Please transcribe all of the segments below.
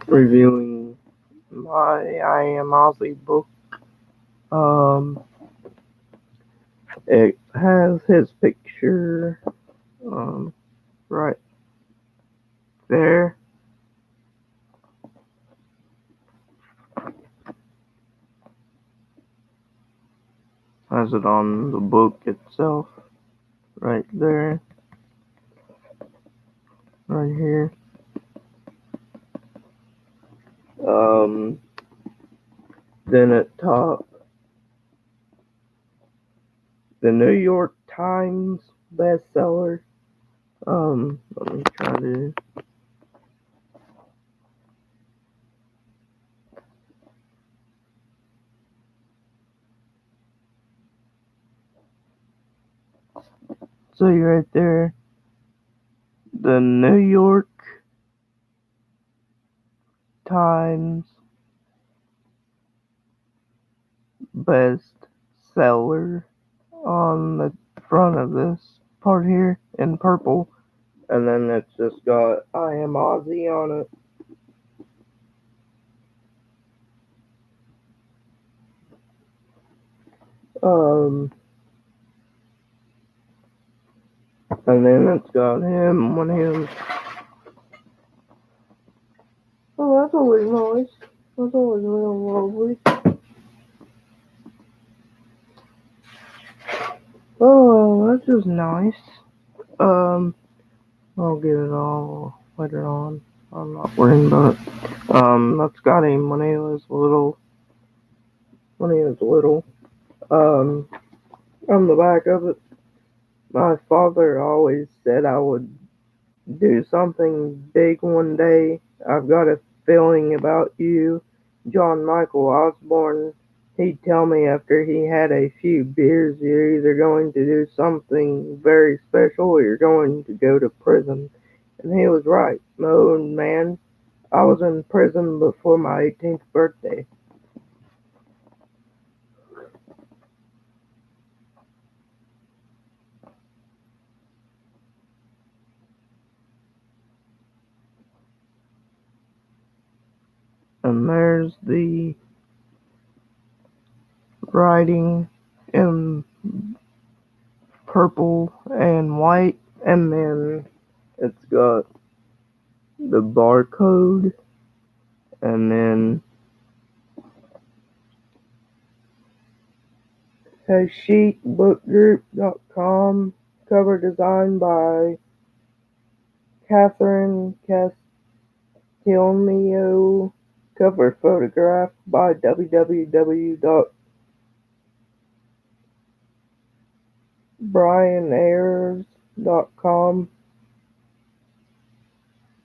reviewing my I Am Ozzy book. Um, it has his picture um, right there. Has it on the book itself right there, right here. Um, then at top, the New York Times bestseller. Let me try to. See right there, the New York Times bestseller on the front of this part here in purple, and then it's just got I Am Ozzy on it. Um, and then it's got him when he was. Oh, that's always nice. That's always real lovely. Oh, that's just nice. Um, I'll get it all later on. I'm not worrying about it. That's got him when he was little. When he was little. Um, on the back of it, my father always said I would do something big one day. I've got a feeling about you, John Michael Osborne. He'd tell me after he had a few beers, you're either going to do something very special or you're going to go to prison. And he was right. Oh man, I was in prison before my 18th birthday. And there's the writing in purple and white, and then it's got the barcode, and then hasheetbookgroup.com, cover design by Catherine Castillo, cover photograph by www.brianayres.com,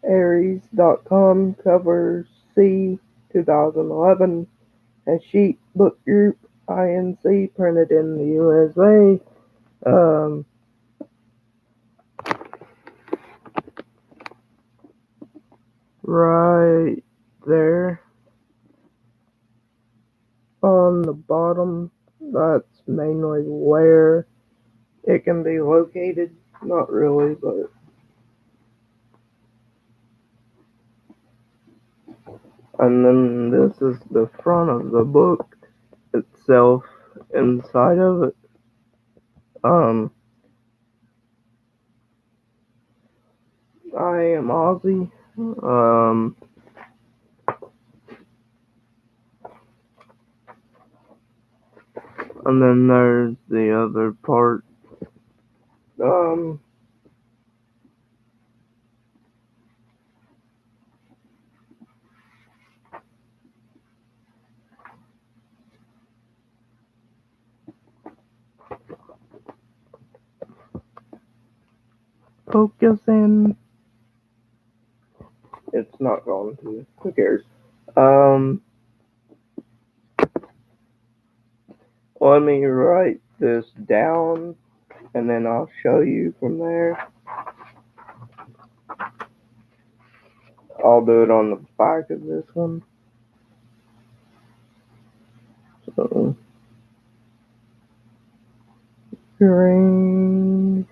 aries.com, cover C 2011, Hasheet Book Group Inc. printed in the USA. Right there on the bottom, that's mainly where it can be located. Not really, but. And then this is the front of the book itself inside of it. Um, I Am Ozzy. Um, and then there's the other part. Um, focusing. It's not going to. Who cares? Um, Let me write this down and then I'll show you from there. I'll do it on the back of this one. So, green.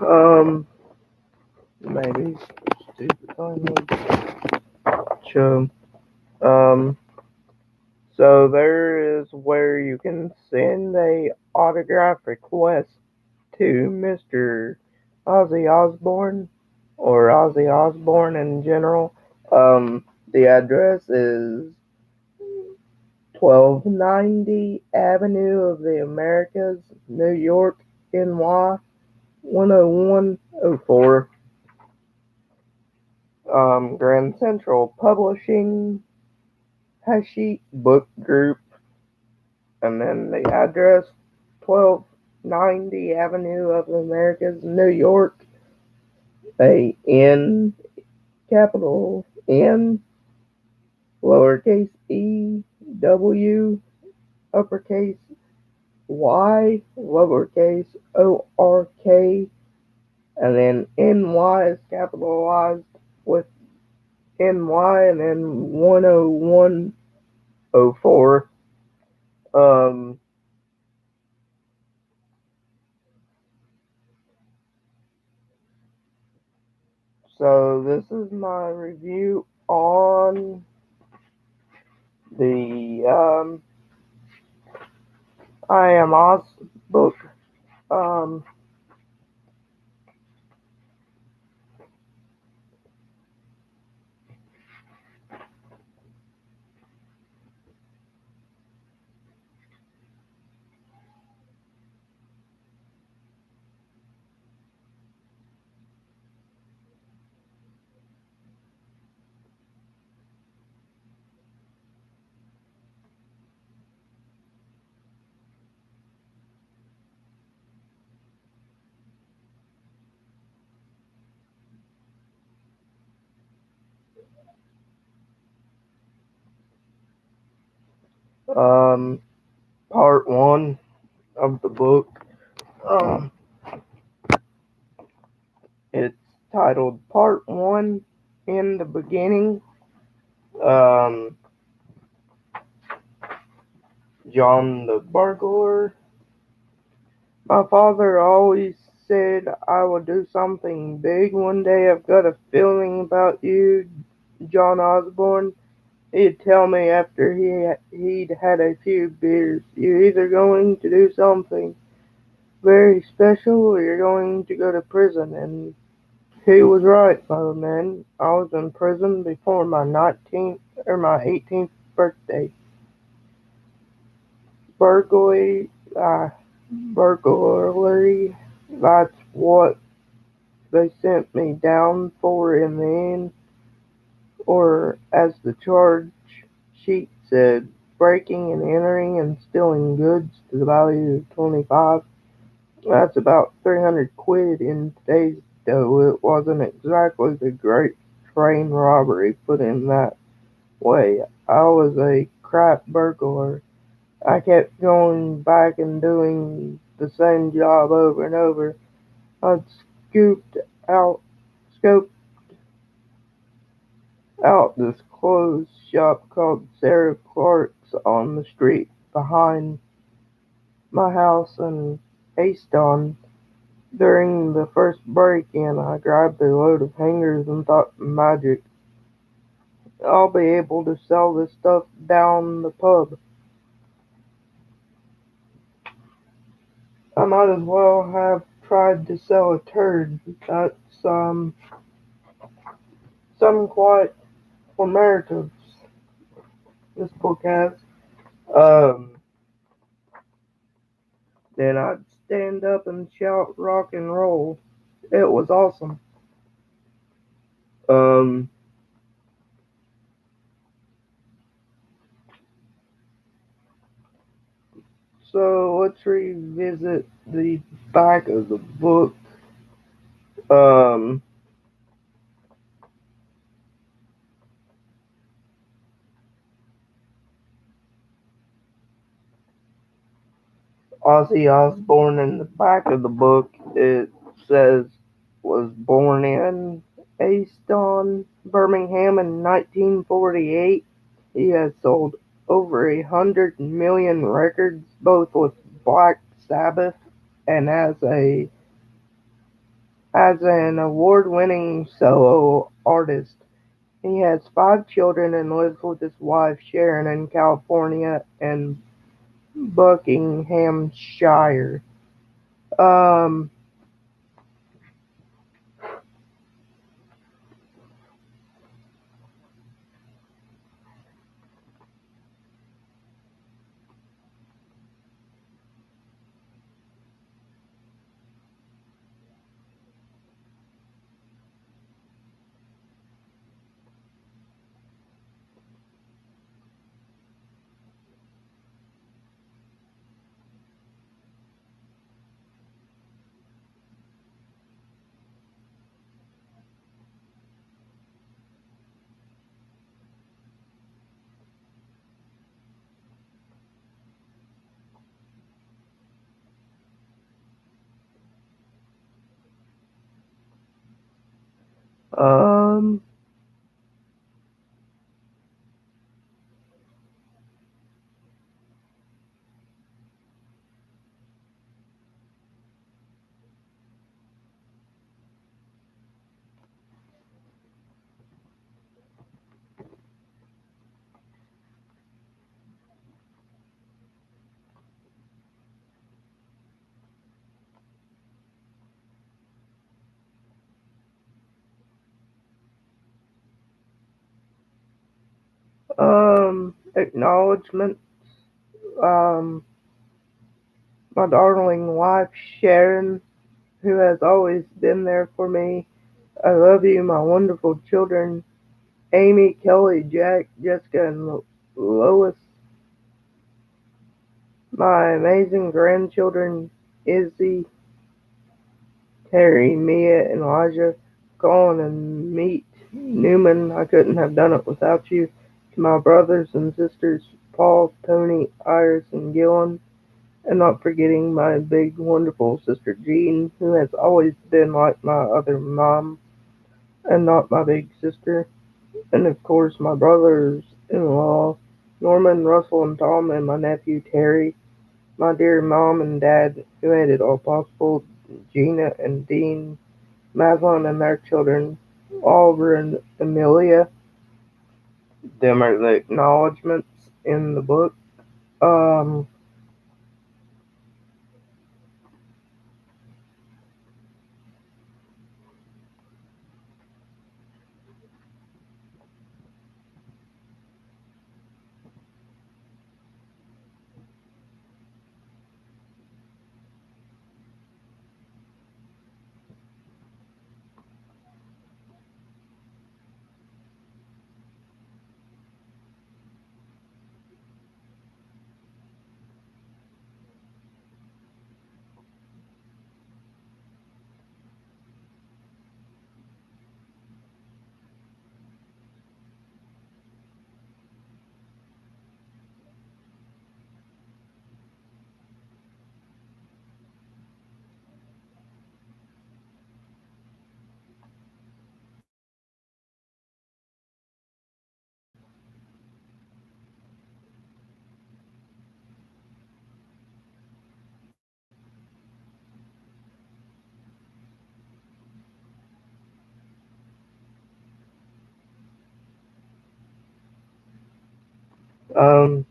Um, maybe stupid language. Show. Um, so there is where you can send a autograph request to Mr. Ozzy Osbourne or Ozzy Osbourne in general. The address is 1290 Avenue of the Americas, New York, NY 10104. Grand Central Publishing, Hachette Book Group, and then the address 1290 Avenue of the Americas, New York, a N, capital N, lowercase e, W, uppercase Y, lowercase O R K, and then NY is capitalized with NY and then 10104. Um, so this is my review on the I Am Oz book. Um, um, part one of the book. Um, it's titled Part One in the Beginning. Um, John the Burglar. My father always said I would do something big one day. I've got a feeling about you, John Osborne. He'd tell me after he'd had a few beers, you're either going to do something very special or you're going to go to prison. And he was right, my man. I was in prison before my 19th or my 18th birthday. Burglary, burglary. That's what they sent me down for in the end, or as the charge sheet said, breaking and entering and stealing goods to the value of 25. That's about 300 quid in today's dough. It wasn't exactly the great train robbery put in that way. I was a crap burglar. I kept going back and doing the same job over and over. I'd scooped out, scoped out this clothes shop called Sarah Clark's on the street behind my house in Aston. During the first break-in, I grabbed a load of hangers and thought, magic, I'll be able to sell this stuff down the pub. I might as well have tried to sell a turd. That's some quite formatives this book has. Um, then I'd stand up and shout rock and roll. It was awesome. Um, so let's revisit the back of the book. Um, Ozzy Osbourne in the back of the book, it says, was born in Aston, Birmingham in 1948. He has sold over 100 million records, both with Black Sabbath and as a As an award-winning solo artist, he has 5 children and lives with his wife Sharon in California and Buckinghamshire. Um, um, acknowledgement. Um, my darling wife Sharon, who has always been there for me. I love you, my wonderful children, Amy, Kelly, Jack, Jessica, and Lois. My amazing grandchildren, Izzy, Terry, Mia, and Elijah, Colin, and Meet, Newman. I couldn't have done it without you. To my brothers and sisters, Paul, Tony, Iris, and Gillen. And not forgetting my big, wonderful sister Jean, who has always been like my other mom, and not my big sister. And of course, my brothers in law, Norman, Russell, and Tom, and my nephew Terry, my dear mom and dad, who made it all possible, Gina and Dean, Madeline and their children, Oliver and Amelia. Them are the acknowledgments in the book. Um, um,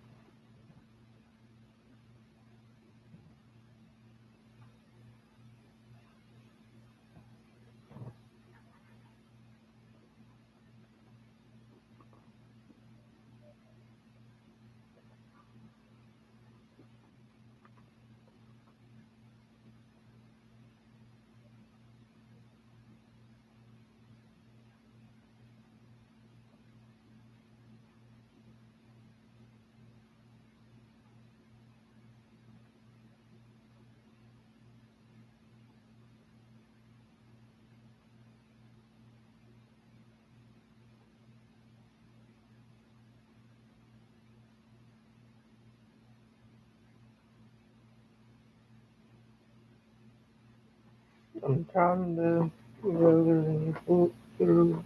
I'm trying to go through.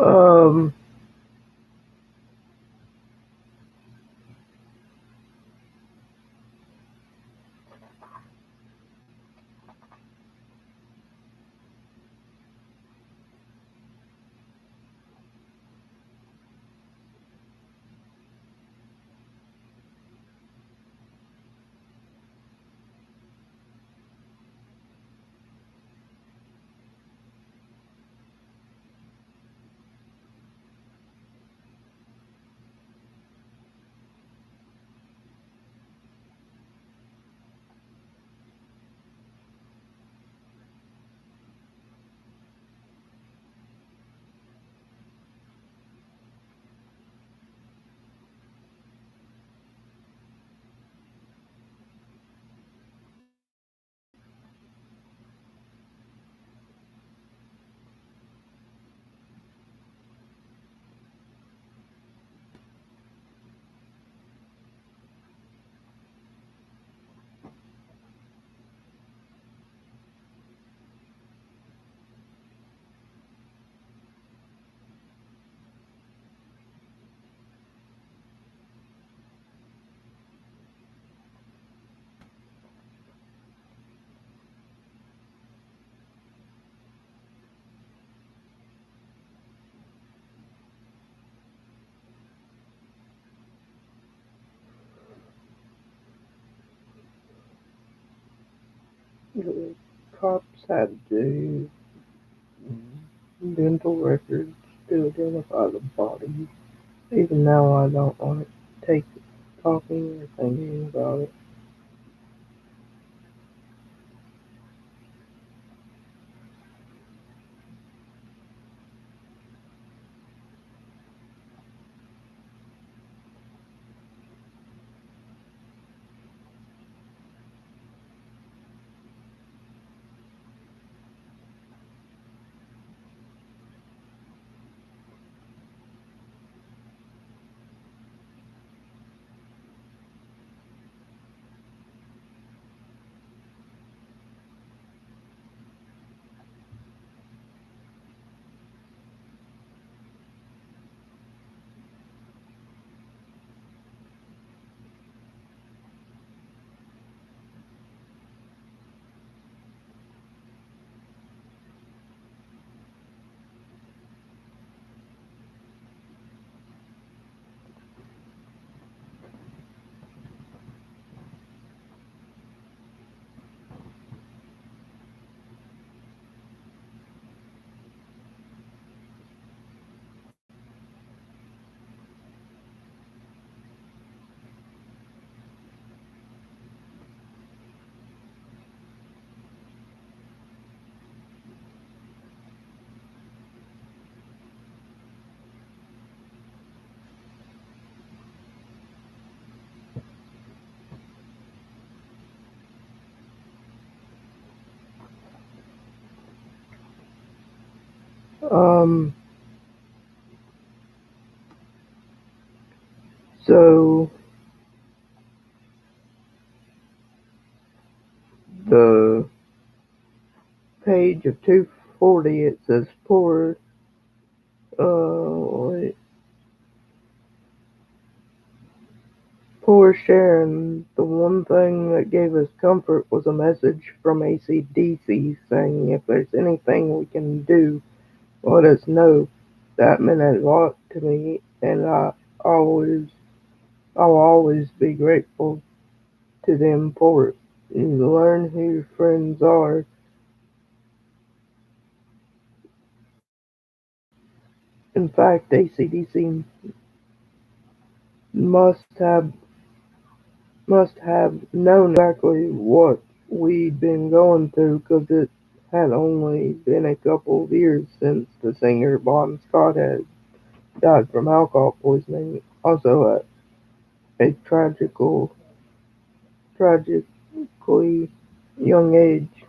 Um, the cops had to dental records to identify the body. Even now, I don't want to take talking or thinking about it. Um, so the page of 240, it says wait, poor Sharon. The one thing that gave us comfort was a message from ACDC saying if there's anything we can do, let us know. That meant a lot to me, and always, I'll always be grateful to them for it. You learn who your friends are. In fact, ACDC must have must have known exactly what we'd been going through, 'cause it had only been a couple of years since the singer Bon Scott had died from alcohol poisoning, also at a tragically young age.